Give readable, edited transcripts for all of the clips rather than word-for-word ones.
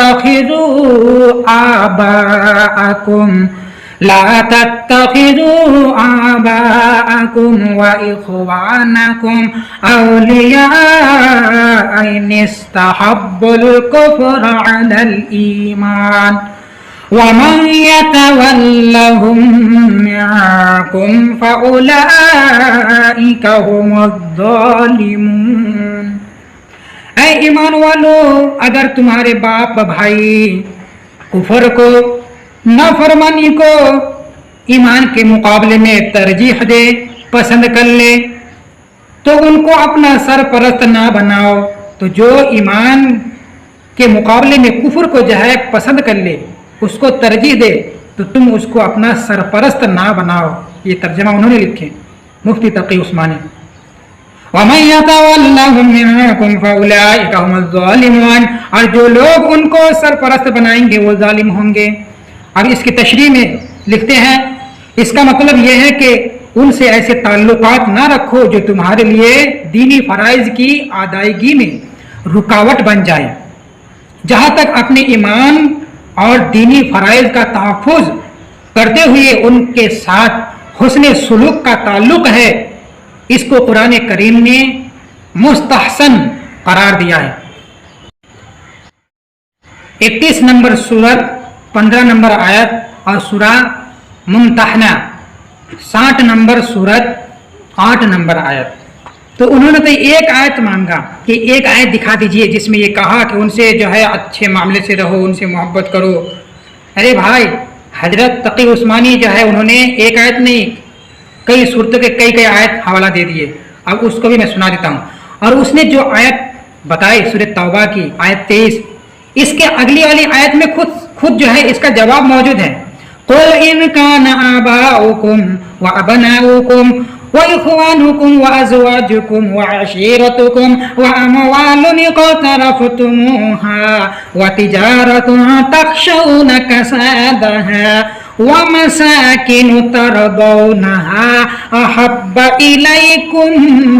تتخذوا آباءكم وإخوانكم أولياء إن استحبوا الكفر على الإيمان ومن يتولهم منكم فأولئك هم الظالمون۔ اے ایمان والو، اگر تمہارے باپ بھائی کفر کو، نافرمانی کو ایمان کے مقابلے میں ترجیح دے، پسند کر لے، تو ان کو اپنا سرپرست نہ بناؤ۔ تو جو ایمان کے مقابلے میں کفر کو جو ہے پسند کر لے، اس کو ترجیح دے، تو تم اس کو اپنا سرپرست نہ بناؤ۔ یہ ترجمہ انہوں نے لکھے، مفتی تقی عثمانی۔ وَمَن يَتَوَلَّهُم مِّنكُمْ فَأُولَٰئِكَ هُمُ الظَّالِمُونَ، اور جو لوگ ان کو سرپرست بنائیں گے وہ ظالم ہوں گے۔ اب اس کی تشریح میں لکھتے ہیں، اس کا مطلب یہ ہے کہ ان سے ایسے تعلقات نہ رکھو جو تمہارے لیے دینی فرائض کی ادائیگی میں رکاوٹ بن جائے۔ جہاں تک اپنے ایمان اور دینی فرائض کا تحفظ کرتے ہوئے ان کے ساتھ حسن سلوک کا تعلق ہے، اس کو قرآن کریم نے مستحسن قرار دیا ہے۔ 31 نمبر سورت 15 نمبر آیت اور سورہ ممتحنہ 60 نمبر سورت 8 نمبر آیت۔ تو انہوں نے تو ایک آیت مانگا کہ ایک آیت دکھا دیجئے جس میں یہ کہا کہ ان سے جو ہے اچھے معاملے سے رہو، ان سے محبت کرو۔ ارے بھائی، حضرت تقی عثمانی جو ہے انہوں نے ایک آیت نہیں، کئی صورتوں کے کئی آیت حوالہ دے دیے۔ اب اس کو بھی میں سنا دیتا ہوں۔ اور اس نے جو آیت بتائی سورۃ توبہ کی آیت 23، اس کے اگلی والی آیت میں خود جو ہے اس کا جواب موجود ہے۔ قُلْ إِنْ كَانَ آبَاؤُكُمْ وَأَبْنَاؤُكُمْ وَإِخْوَانُكُمْ وَأَزْوَاجُكُمْ وَعَشِيرَتُكُمْ وَأَمْوَالٌ اقْتَرَفْتُمُوهَا وَتِجَارَةٌ تَخْشَوْنَ كَسَادَهَا وَمَسَاكِنُ تَرْضَوْنَهَا أَحَبَّ إِلَيْكُم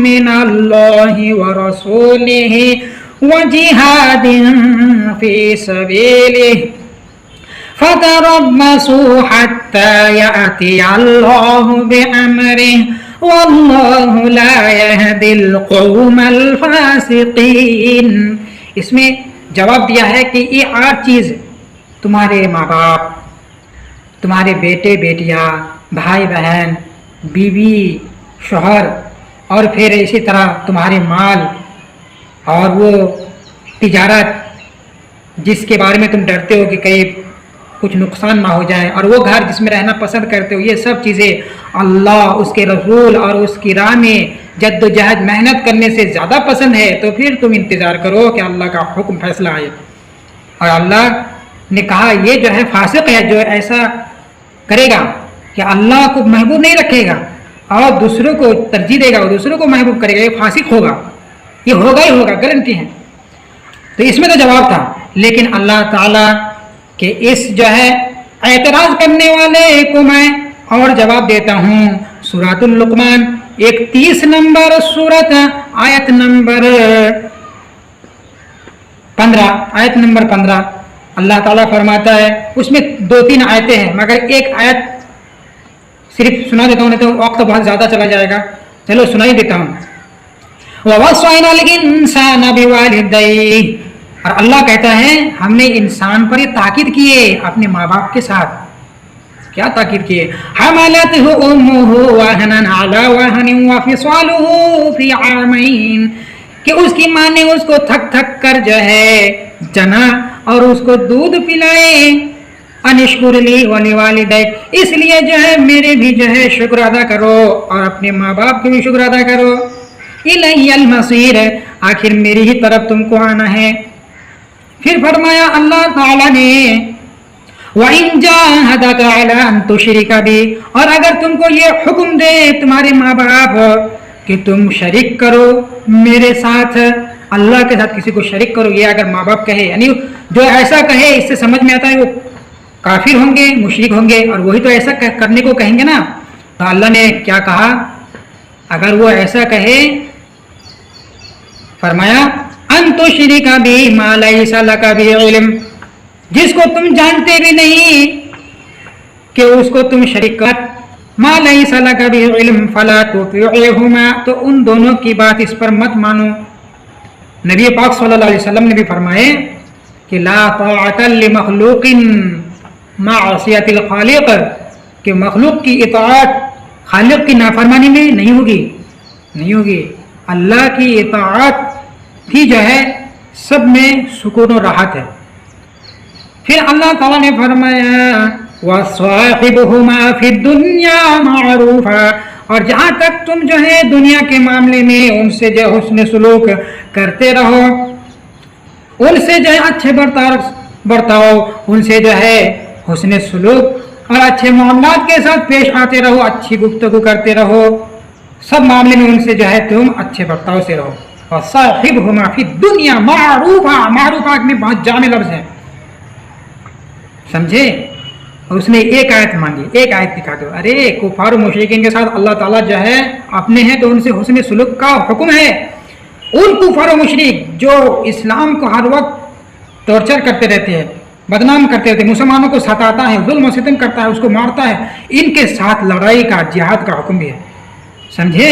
مِّنَ اللَّهِ وَرَسُولِهِ وَجِهَادٍ فِي سَبِيلِهِ فَتَرَبَّصُوا حَتَّى يَأْتِيَ اللَّهُ بِأَمْرِهِ وَاللَّهُ لَا يَهْدِي الْقَوْمَ الْفَاسِقِينَ۔ اس میں جواب دیا ہے کہ یہ 8 چیز تمہارے ماں باپ، تمہارے بیٹے بیٹیاں، بھائی بہن، بیوی، شوہر، اور پھر اسی طرح تمہارے مال اور وہ تجارت جس کے بارے میں تم ڈرتے ہو کہ کہیں کچھ نقصان نہ ہو جائے، اور وہ گھر جس میں رہنا پسند کرتے ہو، یہ سب چیزیں اللہ، اس کے رسول اور اس کی راہ میں جد و جہد محنت کرنے سے زیادہ پسند ہے، تو پھر تم انتظار کرو کہ اللہ کا حکم فیصلہ آئے۔ اور اللہ نے کہا یہ جو ہے فاسق ہے جو ایسا کرے گا کہ اللہ کو محبوب نہیں رکھے گا اور دوسروں کو ترجیح دے گا اور دوسروں کو محبوب کرے گا، یہ فاسق ہوگا، یہ ہوگا ہی ہوگا، گارنٹی ہے۔ تو اس میں تو جواب تھا، لیکن اللہ تعالیٰ کہ اس جو ہے اعتراض کرنے والے کو میں اور جواب دیتا ہوں۔ سورۃ اللقمان 31 نمبر سورت آیت نمبر 15 اللہ تعالیٰ فرماتا ہے، اس میں 2-3 آیتیں ہیں مگر ایک آیت صرف سنا دیتا ہوں، نہیں تو وقت بہت زیادہ چلا جائے گا، چلو سنا ہی دیتا ہوں۔ وَوَصَّيْنَا الْإِنسَانَ بِوَالِدَيْهِ، اور اللہ کہتا ہے ہم نے انسان پر یہ تاکید کی ہے اپنے ماں باپ کے ساتھ۔ کیا تاکید کی ہے؟ حَمَلَتْهُ أُمُّهُ وَهْنًا عَلَى وَهْنٍ وَفِصَالُهُ فِي عَامَيْنِ، کہ اس کی ماں نے اس کو تھک تھک کر جو ہے جنا اور اس کو دودھ پلائے۔ انشکر لی وَلِوَالِدَيْكَ، اس لیے جو ہے میرے بھی جو ہے شکر ادا کرو اور اپنے ماں باپ کے بھی شکر ادا کرو۔ اِلَيَّ الْمَصِيرُ، آخر میری ہی طرف تم کو آنا ہے۔ پھر فرمایا اللہ تعالیٰ نے وَإِن جَاهَدَكَ عَلَىٰ أَن تُشْرِكَ بِي، اور اگر تم کو یہ حکم دے تمہارے ماں باپ کہ تم شریک کرو میرے ساتھ، اللہ کے ساتھ کسی کو شریک کرو، یہ اگر ماں باپ کہے، یعنی جو ایسا کہے اس سے سمجھ میں آتا ہے وہ کافر ہوں گے، مشرک ہوں گے، اور وہی تو ایسا کرنے کو کہیں گے نا۔ تو اللہ نے کیا کہا؟ اگر وہ ایسا کہے، فرمایا ان تشرک بی ما لیس لک بہ علم، جس کو تم جانتے بھی نہیں کہ اس کو تم شریک کر ما لیس لک بہ علم فلا تطیعہما، تو ان دونوں کی بات اس پر مت مانو۔ نبی پاک صلی اللہ علیہ وسلم نے بھی فرمائے کہ لا طاعت لمخلوق معصیت الخالق، کہ مخلوق کی اطاعت خالق کی نافرمانی میں نہیں ہوگی۔ اللہ کی اطاعت ہی جو ہے سب میں سکون و راحت ہے۔ پھر اللہ تعالیٰ نے فرمایا وَصَاحِبُهُمَا فِي الدُّنْيَا مَعْرُوفًا، اور جہاں تک تم جو ہے دنیا کے معاملے میں ان سے جو حسن سلوک کرتے رہو، ان سے جو ہے اچھے برتاؤ، ان سے جو ہے حسن سلوک اور اچھے معاملات کے ساتھ پیش آتے رہو، اچھی گفتگو کرتے رہو، سب معاملے میں ان سے جو ہے تم اچھے برتاؤ سے رہو۔ وَصَاحِبْهُمَا فِي الدُّنْيَا مَعْرُوفًا، معروفہ میں بہت جامع لفظ ہے، سمجھے؟ اس نے ایک آیت مانگی، ایک آیت دکھا دو۔ ارے کفار و مشرکین کے ساتھ اللہ تعالیٰ جو ہے اپنے ہیں تو ان سے حسن سلوک کا حکم ہے۔ ان کفار و مشرک جو اسلام کو ہر وقت ٹارچر کرتے رہتے ہیں، بدنام کرتے رہتے ہیں، مسلمانوں کو ستاتا ہے، ظلم و ستم کرتا ہے، اس کو مارتا ہے، ان کے ساتھ لڑائی کا، جہاد کا حکم بھی ہے، سمجھے؟